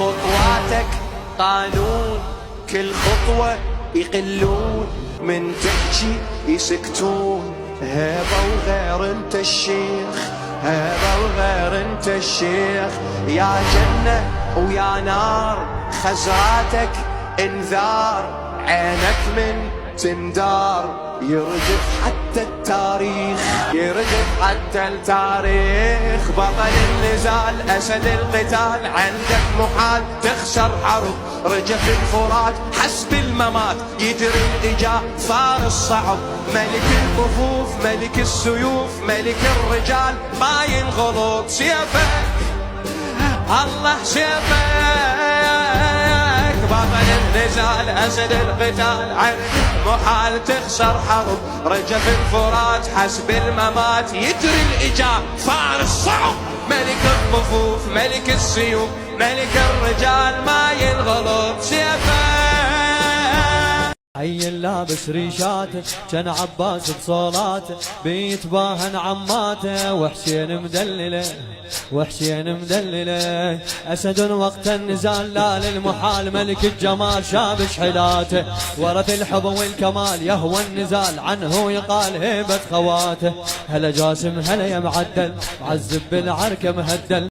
خطواتك قانون، كل خطوة يقلون، من تحكي يسكتون. هيبة وغير انت الشيخ، هيبة وغير انت الشيخ. يا جنة ويا نار خزراتك انذار، عينك من تندار يرجف حتى التاريخ، يرجف حتى التاريخ. بطل النزال أسد القتال، عندك محال تخسر حرب. رجف الفرات حسب الممات، يجري الإجا ثار الصعب. ملك الكفوف ملك السيوف، ملك الرجال ما ينغلط. سيفك الله سيفك، بطل النزال أسد القتال، عندك محال تخسر حرب. رجف الفرات حسب الممات، يجري الإجا ثار الصعب. ملك الكفوف ملك السيوف، ملك الرجال ما ينغلط. سيفك عيل لابس ريشاته كان عباس بصولاته، بيتباهن عماته وحسين مدلله، وحسين مدلله. أسد وقت النزال لا للمحال، ملك الجمال شابش حلاته. ورث الحب والكمال يهوى النزال، عنه يقال هيبة خواته. هلا جاسم هلا يا معدل، معذب بالعركة مهدل.